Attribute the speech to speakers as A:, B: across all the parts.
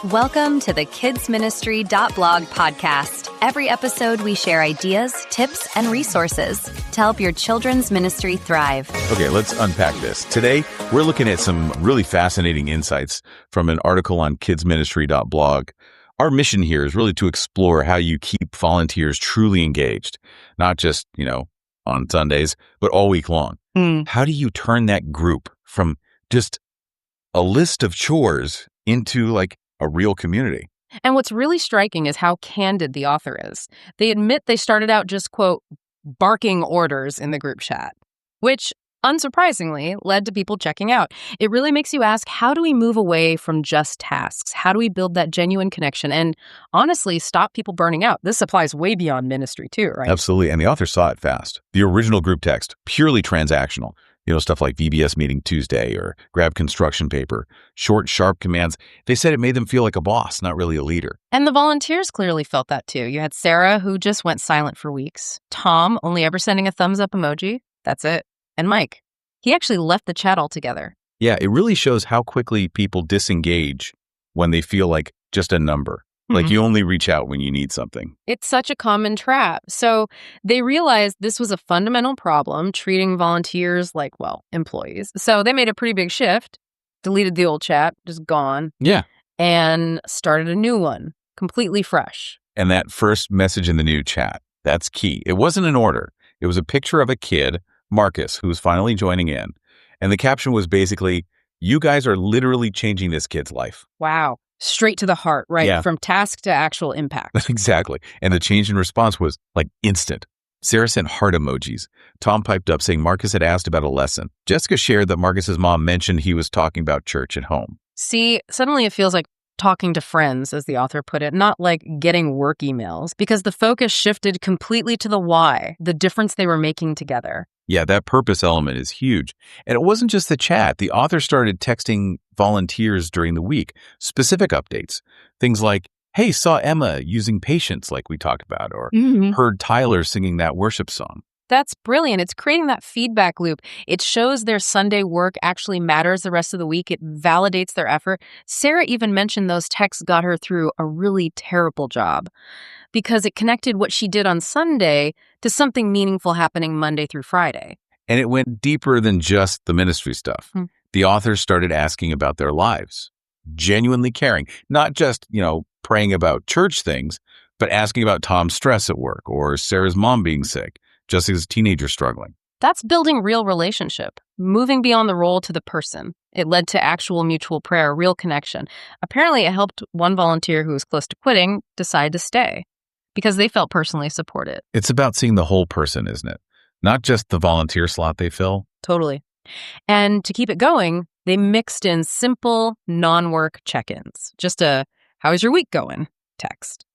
A: Welcome to the kidsministry.blog podcast. Every episode, we share ideas, tips, and resources to help your children's ministry thrive.
B: Okay, let's unpack this. Today, we're looking at some really fascinating insights from an article on kidsministry.blog. Our mission here is really to explore how you keep volunteers truly engaged, not just, on Sundays, but all week long. How do you turn that group from just a list of chores into like a real community?
C: And what's really striking is how candid the author is. They admit they started out just, quote, barking orders in the group chat, which unsurprisingly led to people checking out. It really makes you ask, how do we move away from just tasks? How do we build that genuine connection and honestly stop people burning out? This applies way beyond ministry too, right?
B: Absolutely. And the author saw it fast. The original group text, purely transactional. Stuff like VBS meeting Tuesday or grab construction paper, short, sharp commands. They said it made them feel like a boss, not really a leader.
C: And the volunteers clearly felt that too. You had Sarah, who just went silent for weeks. Tom, only ever sending a thumbs up emoji. That's it. And Mike, he actually left the chat altogether.
B: Yeah, it really shows how quickly people disengage when they feel like just a number. Like you only reach out when you need something.
C: It's such a common trap. So they realized this was a fundamental problem, treating volunteers like, employees. So they made a pretty big shift, deleted the old chat, just gone.
B: Yeah.
C: And started a new one, completely fresh.
B: And that first message in the new chat, that's key. It wasn't an order. It was a picture of a kid, Marcus, who was finally joining in. And the caption was basically, "You guys are literally changing this kid's life."
C: Wow. Straight to the heart, right?
B: Yeah.
C: From task to actual impact.
B: Exactly. And the change in response was like instant. Sarah sent heart emojis. Tom piped up saying Marcus had asked about a lesson. Jessica shared that Marcus's mom mentioned he was talking about church at home.
C: See, suddenly it feels like talking to friends, as the author put it, not like getting work emails, because the focus shifted completely to the why, the difference they were making together.
B: Yeah, that purpose element is huge. And it wasn't just the chat. The author started texting volunteers during the week, specific updates. Things like, hey, saw Emma using patience like we talked about, or heard Tyler singing that worship song.
C: That's brilliant. It's creating that feedback loop. It shows their Sunday work actually matters the rest of the week. It validates their effort. Sarah even mentioned those texts got her through a really terrible job because it connected what she did on Sunday to something meaningful happening Monday through Friday.
B: And it went deeper than just the ministry stuff. The authors started asking about their lives, genuinely caring, not just, praying about church things, but asking about Tom's stress at work or Sarah's mom being sick, Jessica's teenager struggling.
C: That's building real relationship, moving beyond the role to the person. It led to actual mutual prayer, real connection. Apparently, it helped one volunteer who was close to quitting decide to stay because they felt personally supported.
B: It's about seeing the whole person, isn't it? Not just the volunteer slot they fill.
C: Totally. And to keep it going, they mixed in simple non-work check-ins. Just a, how is your week going? Text.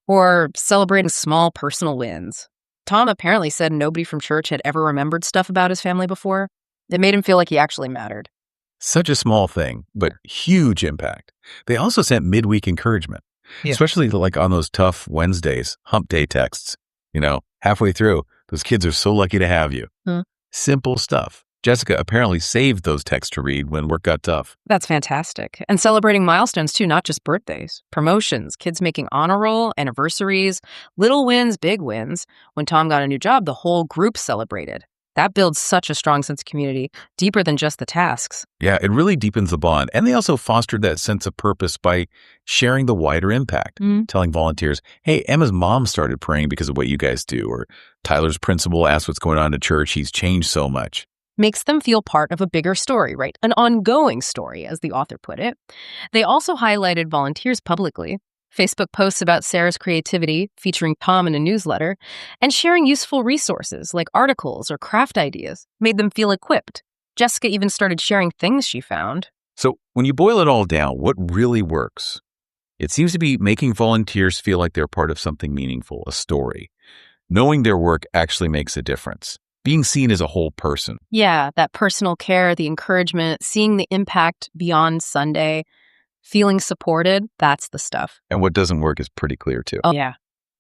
C: Or celebrating small personal wins. Tom apparently said nobody from church had ever remembered stuff about his family before. It made him feel like he actually mattered.
B: Such a small thing, but huge impact. They also sent midweek encouragement, especially like on those tough Wednesdays, hump day texts. Halfway through, those kids are so lucky to have you. Simple stuff. Jessica apparently saved those texts to read when work got tough.
C: That's fantastic. And celebrating milestones too, not just birthdays. Promotions, kids making honor roll, anniversaries, little wins, big wins. When Tom got a new job, the whole group celebrated. That builds such a strong sense of community, deeper than just the tasks.
B: Yeah, it really deepens the bond. And they also fostered that sense of purpose by sharing the wider impact, telling volunteers, hey, Emma's mom started praying because of what you guys do, or Tyler's principal asked what's going on at church. He's changed so much.
C: Makes them feel part of a bigger story, right? An ongoing story, as the author put it. They also highlighted volunteers publicly. Facebook posts about Sarah's creativity, featuring Tom in a newsletter, and sharing useful resources like articles or craft ideas made them feel equipped. Jessica even started sharing things she found.
B: So when you boil it all down, what really works? It seems to be making volunteers feel like they're part of something meaningful, a story. Knowing their work actually makes a difference. Being seen as a whole person.
C: Yeah, that personal care, the encouragement, seeing the impact beyond Sunday, feeling supported, that's the stuff.
B: And what doesn't work is pretty clear too.
C: Oh, yeah.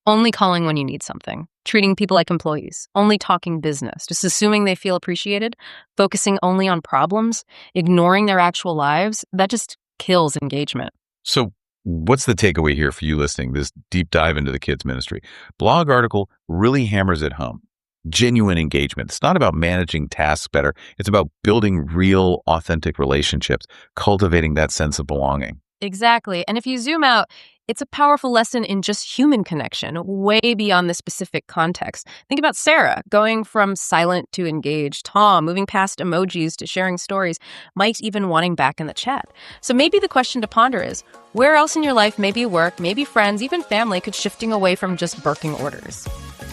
C: Only calling when you need something, treating people like employees, only talking business, just assuming they feel appreciated, focusing only on problems, ignoring their actual lives, that just kills engagement.
B: So What's the takeaway here for you listening? This deep dive into the kids ministry. Blog article really hammers it home. Genuine engagement. It's not about managing tasks better. It's about building real, authentic relationships, cultivating that sense of belonging.
C: Exactly. And if you zoom out, it's a powerful lesson in just human connection, way beyond the specific context. Think about Sarah going from silent to engaged, Tom moving past emojis to sharing stories, Mike even wanting back in the chat. So maybe the question to ponder is, where else in your life, maybe work, maybe friends, even family, could shifting away from just barking orders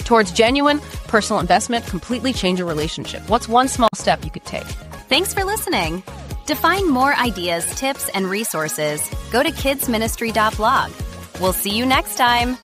C: towards genuine personal investment completely change your relationship? What's one small step you could take?
A: Thanks for listening. To find more ideas, tips, and resources, go to kidsministry.blog. We'll see you next time.